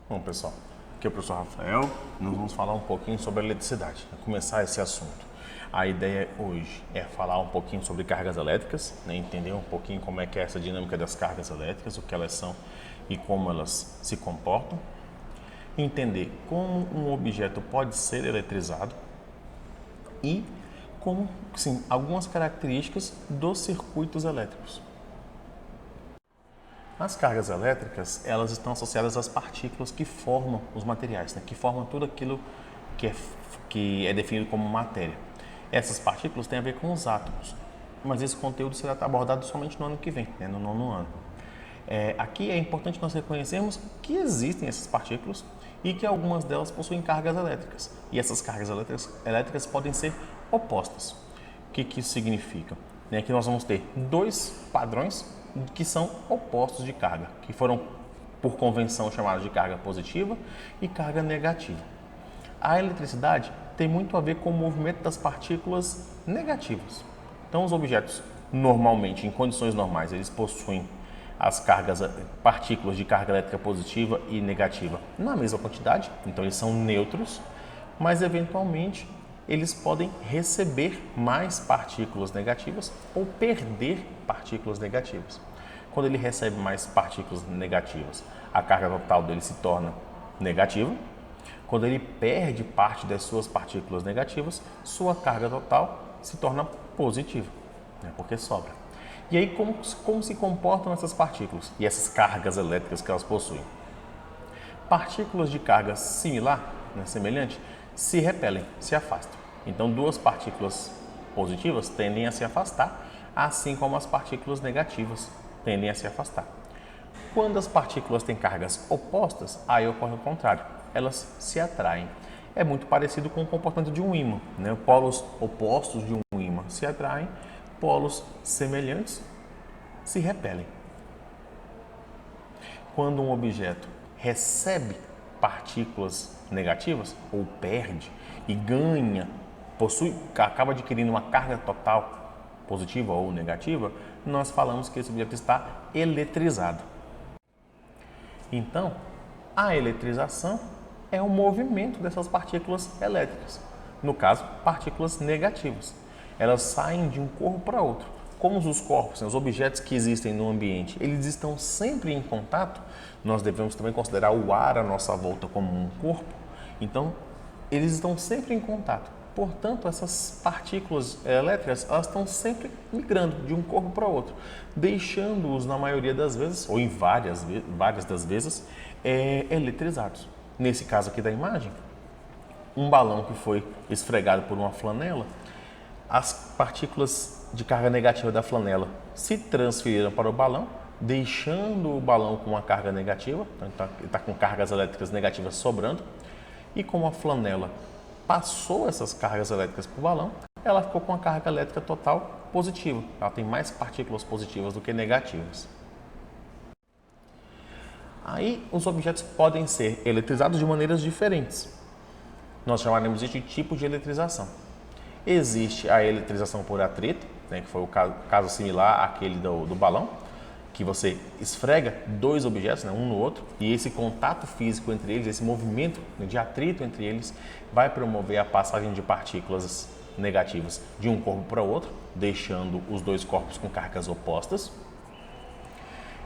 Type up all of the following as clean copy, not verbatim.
Bom, pessoal, aqui é o professor Rafael. Nós vamos falar um pouquinho sobre a eletricidade, começar esse assunto. A ideia hoje é falar um pouquinho sobre cargas elétricas, né, entender um pouquinho como é que é essa dinâmica das cargas elétricas, o que elas são e como elas se comportam, entender como um objeto pode ser eletrizado e como, sim, algumas características dos circuitos elétricos. As cargas elétricas, elas estão associadas às partículas que formam os materiais, né? Que formam tudo aquilo que é definido como matéria. Essas partículas têm a ver com os átomos, mas esse conteúdo será abordado somente no ano que vem, né? No nono ano. Aqui é importante nós reconhecermos que existem essas partículas e que algumas delas possuem cargas elétricas. E essas cargas elétricas podem ser opostas. O que isso significa? Que nós vamos ter dois padrões que são opostos de carga, que foram, por convenção, chamados de carga positiva e carga negativa. A eletricidade tem muito a ver com o movimento das partículas negativas. Então, os objetos, normalmente, em condições normais, eles possuem as partículas de carga elétrica positiva e negativa na mesma quantidade, então eles são neutros, mas eventualmente eles podem receber mais partículas negativas ou perder partículas negativas. Quando ele recebe mais partículas negativas, a carga total dele se torna negativa. Quando ele perde parte das suas partículas negativas, sua carga total se torna positiva, né, porque sobra. E aí, como se comportam essas partículas e essas cargas elétricas que elas possuem? Partículas de carga similar, né, semelhante, se repelem, se afastam. Então, duas partículas positivas tendem a se afastar, assim como as partículas negativas tendem a se afastar. Quando as partículas têm cargas opostas, aí ocorre o contrário, elas se atraem. É muito parecido com o comportamento de um ímã, né? Polos opostos de um ímã se atraem, polos semelhantes se repelem. Quando um objeto recebe partículas negativas, ou perde, e ganha, acaba adquirindo uma carga total positiva ou negativa, nós falamos que esse objeto está eletrizado. Então, a eletrização é o movimento dessas partículas elétricas. No caso, partículas negativas. Elas saem de um corpo para outro. Como os corpos, os objetos que existem no ambiente, eles estão sempre em contato, nós devemos também considerar o ar à nossa volta como um corpo. Então, eles estão sempre em contato. Portanto, essas partículas elétricas, elas estão sempre migrando de um corpo para outro, deixando-os, na maioria das vezes, ou em várias das vezes, eletrizados. Nesse caso aqui da imagem, um balão que foi esfregado por uma flanela, as partículas de carga negativa da flanela se transferiram para o balão, deixando o balão com uma carga negativa, então ele está com cargas elétricas negativas sobrando, e como a flanela passou essas cargas elétricas para o balão, ela ficou com a carga elétrica total positiva. Ela tem mais partículas positivas do que negativas. Aí os objetos podem ser eletrizados de maneiras diferentes. Nós chamaremos isso de tipo de eletrização. Existe a eletrização por atrito, né, que foi o caso similar àquele do balão, que você esfrega dois objetos, né, um no outro, e esse contato físico entre eles, esse movimento de atrito entre eles, vai promover a passagem de partículas negativas de um corpo para o outro, deixando os dois corpos com cargas opostas.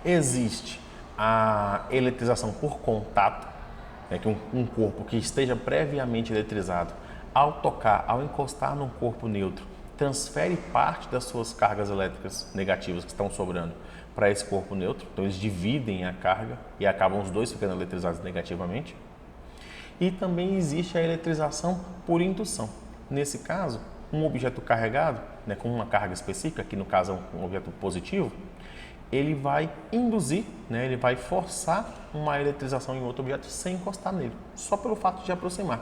Existe a eletrização por contato, né, que um corpo que esteja previamente eletrizado, ao tocar, ao encostar num corpo neutro, transfere parte das suas cargas elétricas negativas que estão sobrando para esse corpo neutro. Então, eles dividem a carga e acabam os dois ficando eletrizados negativamente. E também existe a eletrização por indução. Nesse caso, um objeto carregado, né, com uma carga específica, que no caso é um objeto positivo, ele vai induzir, né, ele vai forçar uma eletrização em outro objeto sem encostar nele, só pelo fato de aproximar.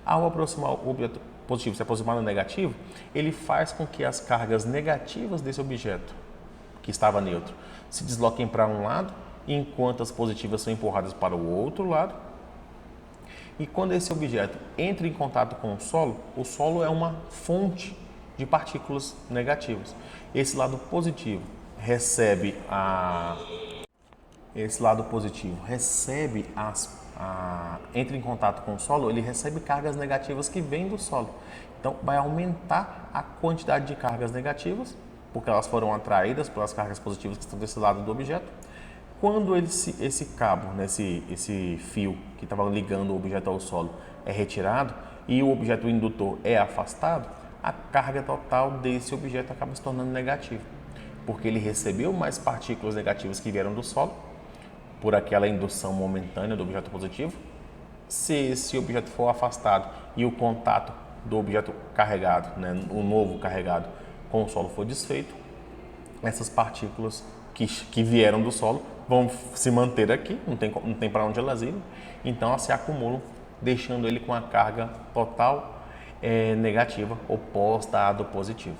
Ao aproximar o objeto positivo se aproximar do negativo, ele faz com que as cargas negativas desse objeto, que estava neutro, se desloquem para um lado, enquanto as positivas são empurradas para o outro lado. E quando esse objeto entra em contato com o solo é uma fonte de partículas negativas. Esse lado positivo recebe esse lado positivo, entra em contato com o solo, ele recebe cargas negativas que vêm do solo. Então, vai aumentar a quantidade de cargas negativas, porque elas foram atraídas pelas cargas positivas que estão desse lado do objeto. Quando esse cabo, né, esse fio que estava ligando o objeto ao solo é retirado e o objeto indutor é afastado, a carga total desse objeto acaba se tornando negativa, porque ele recebeu mais partículas negativas que vieram do solo, por aquela indução momentânea do objeto positivo. Se esse objeto for afastado e o contato do objeto carregado, né, o novo carregado, com o solo for desfeito, essas partículas que vieram do solo vão se manter aqui, não tem para onde elas irem, então elas se acumulam, deixando ele com a carga total negativa, oposta à do positivo.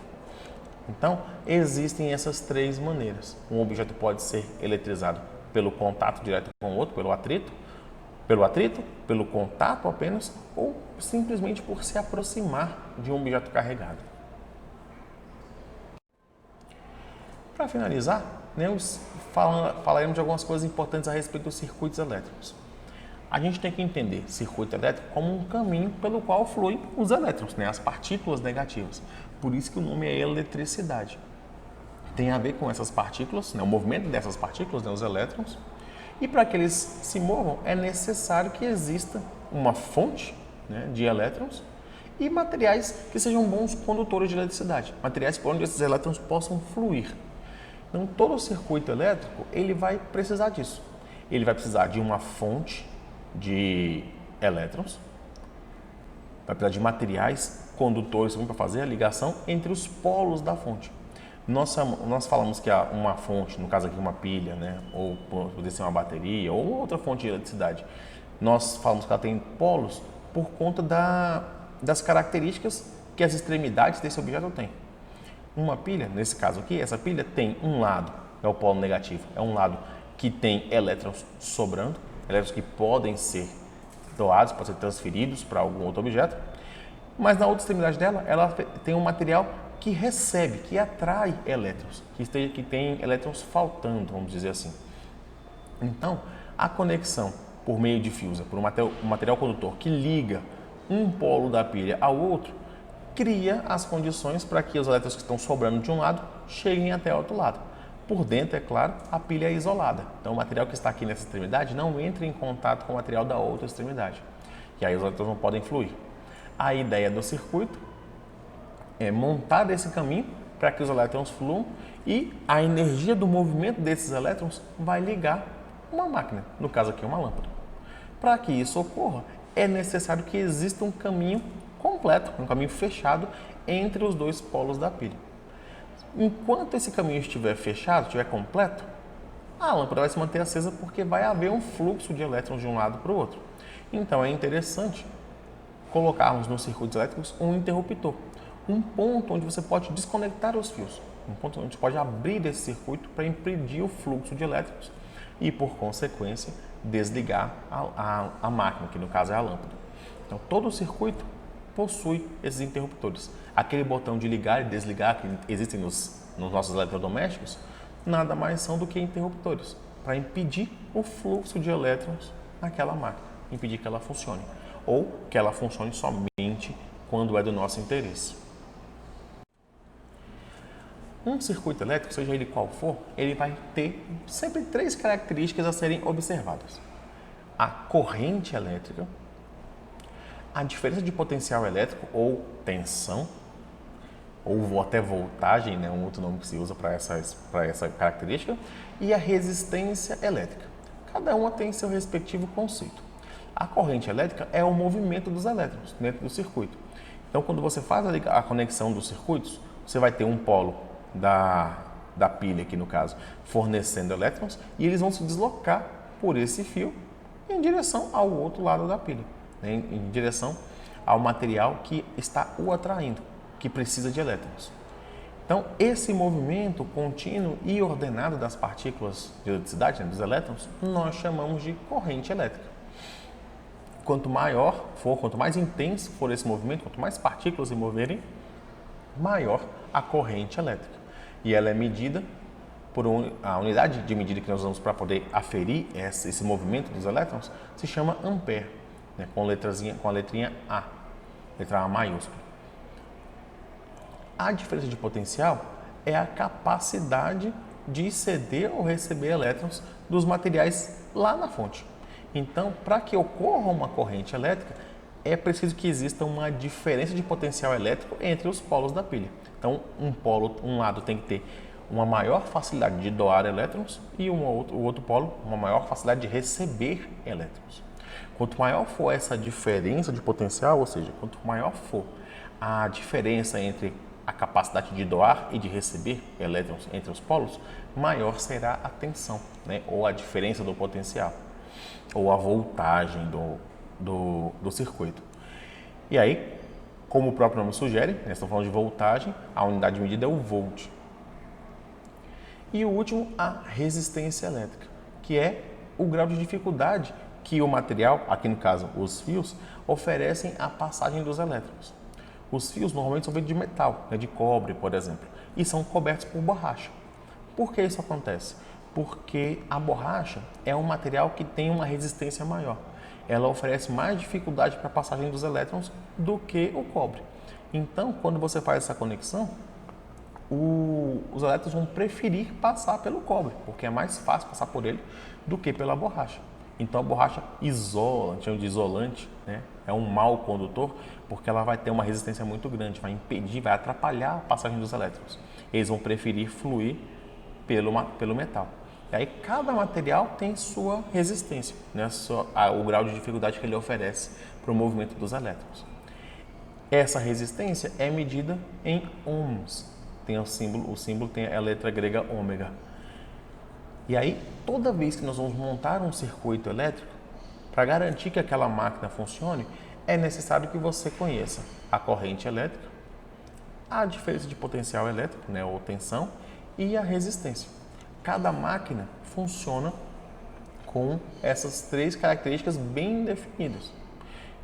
Então, existem essas três maneiras. Um objeto pode ser eletrizado pelo contato direto com o outro, pelo atrito, pelo contato apenas, ou simplesmente por se aproximar de um objeto carregado. Para finalizar, né, falaremos de algumas coisas importantes a respeito dos circuitos elétricos. A gente tem que entender circuito elétrico como um caminho pelo qual fluem os elétrons, né, as partículas negativas. Por isso que o nome é eletricidade. Tem a ver com essas partículas, né, o movimento dessas partículas, né, os elétrons. E para que eles se movam, é necessário que exista uma fonte, né, de elétrons e materiais que sejam bons condutores de eletricidade, materiais por onde esses elétrons possam fluir. Então, todo o circuito elétrico ele vai precisar disso. Ele vai precisar de uma fonte de elétrons, vai precisar de materiais condutores para fazer a ligação entre os polos da fonte. Nós falamos que uma fonte, no caso aqui uma pilha, né, ou poderia ser uma bateria ou outra fonte de eletricidade, nós falamos que ela tem polos por conta das características que as extremidades desse objeto têm. Uma pilha, nesse caso aqui, essa pilha tem um lado, é o polo negativo, é um lado que tem elétrons sobrando, elétrons que podem ser doados, podem ser transferidos para algum outro objeto, mas na outra extremidade dela, ela tem um material que recebe, que atrai elétrons, que tem elétrons faltando, vamos dizer assim. Então, a conexão por meio de fios, por um material condutor que liga um polo da pilha ao outro, cria as condições para que os elétrons que estão sobrando de um lado cheguem até o outro lado. Por dentro, é claro, a pilha é isolada. Então, o material que está aqui nessa extremidade não entra em contato com o material da outra extremidade. E aí os elétrons não podem fluir. A ideia do circuito é montar esse caminho para que os elétrons fluam e a energia do movimento desses elétrons vai ligar uma máquina, no caso aqui uma lâmpada. Para que isso ocorra, é necessário que exista um caminho completo, um caminho fechado entre os dois polos da pilha. Enquanto esse caminho estiver fechado, estiver completo, a lâmpada vai se manter acesa porque vai haver um fluxo de elétrons de um lado para o outro. Então é interessante colocarmos nos circuitos elétricos um interruptor, um ponto onde você pode desconectar os fios, um ponto onde você pode abrir esse circuito para impedir o fluxo de elétrons e, por consequência, desligar a máquina, que no caso é a lâmpada. Então, todo o circuito possui esses interruptores. Aquele botão de ligar e desligar que existem nos nossos eletrodomésticos, nada mais são do que interruptores, para impedir o fluxo de elétrons naquela máquina, impedir que ela funcione, ou que ela funcione somente quando é do nosso interesse. Um circuito elétrico, seja ele qual for, ele vai ter sempre três características a serem observadas. A corrente elétrica, a diferença de potencial elétrico ou tensão, ou até voltagem, né, um outro nome que se usa para essa característica, e a resistência elétrica. Cada uma tem seu respectivo conceito. A corrente elétrica é o movimento dos elétrons dentro do circuito. Então, quando você faz a conexão dos circuitos, você vai ter um polo da pilha, aqui no caso, fornecendo elétrons, e eles vão se deslocar por esse fio em direção ao outro lado da pilha, né, em direção ao material que está o atraindo, que precisa de elétrons. Então, esse movimento contínuo e ordenado das partículas de eletricidade, né, dos elétrons, nós chamamos de corrente elétrica. Quanto mais intenso for esse movimento, quanto mais partículas se moverem, maior a corrente elétrica. E ela é medida a unidade de medida que nós usamos para poder aferir esse movimento dos elétrons se chama ampere, né, com a letrinha A, letra A maiúscula. A diferença de potencial é a capacidade de ceder ou receber elétrons dos materiais lá na fonte. Então, para que ocorra uma corrente elétrica, é preciso que exista uma diferença de potencial elétrico entre os polos da pilha. Então, um lado tem que ter uma maior facilidade de doar elétrons e o outro polo uma maior facilidade de receber elétrons. Quanto maior for essa diferença de potencial, ou seja, quanto maior for a diferença entre a capacidade de doar e de receber elétrons entre os polos, maior será a tensão, né? Ou a diferença do potencial, ou a voltagem do circuito. E aí, como o próprio nome sugere, nós estamos falando de voltagem, a unidade de medida é o volt. E o último, a resistência elétrica, que é o grau de dificuldade que o material, aqui no caso os fios, oferecem à passagem dos elétrons. Os fios normalmente são feitos de metal, né, de cobre, por exemplo, e são cobertos por borracha. Por que isso acontece? Porque a borracha é um material que tem uma resistência maior. Ela oferece mais dificuldade para a passagem dos elétrons do que o cobre. Então, quando você faz essa conexão, os elétrons vão preferir passar pelo cobre, porque é mais fácil passar por ele do que pela borracha. Então a borracha isola, a gente chama de isolante, né? É um mau condutor, porque ela vai ter uma resistência muito grande, vai impedir, vai atrapalhar a passagem dos elétrons. Eles vão preferir fluir pelo metal. E aí cada material tem sua resistência, né? O grau de dificuldade que ele oferece para o movimento dos elétrons. Essa resistência é medida em ohms. Tem o símbolo tem a letra grega ômega. E aí, toda vez que nós vamos montar um circuito elétrico, para garantir que aquela máquina funcione, é necessário que você conheça a corrente elétrica, a diferença de potencial elétrico, né, ou tensão, e a resistência. Cada máquina funciona com essas três características bem definidas.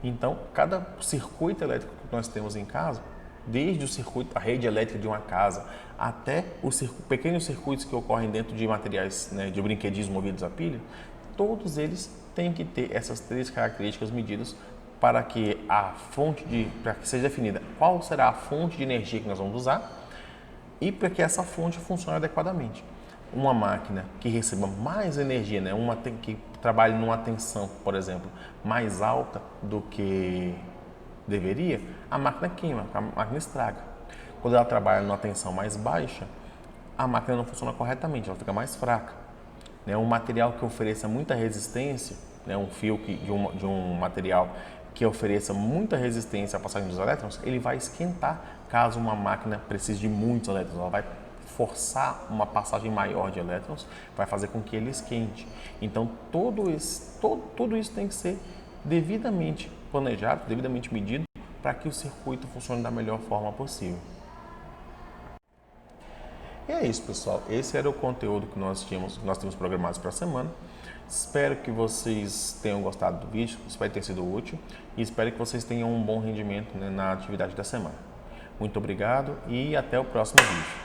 Então, cada circuito elétrico que nós temos em casa, desde o circuito, a rede elétrica de uma casa, até os pequenos circuitos que ocorrem dentro de materiais, né, de brinquedinhos movidos a pilha, todos eles têm que ter essas três características medidas para que para que seja definida qual será a fonte de energia que nós vamos usar e para que essa fonte funcione adequadamente. Uma máquina que receba mais energia, né, que trabalhe numa tensão, por exemplo, mais alta do que deveria, a máquina queima, a máquina estraga. Quando ela trabalha numa tensão mais baixa, a máquina não funciona corretamente, ela fica mais fraca. Um material que ofereça muita resistência, um fio de um material que ofereça muita resistência à passagem dos elétrons, ele vai esquentar caso uma máquina precise de muitos elétrons. Ela vai forçar uma passagem maior de elétrons, vai fazer com que ele esquente. Então, tudo isso tem que ser devidamente planejado, devidamente medido, para que o circuito funcione da melhor forma possível. E é isso, pessoal. Esse era o conteúdo que nós temos programados para a semana. Espero que vocês tenham gostado do vídeo, espero ter sido útil e espero que vocês tenham um bom rendimento, né, na atividade da semana. Muito obrigado e até o próximo vídeo.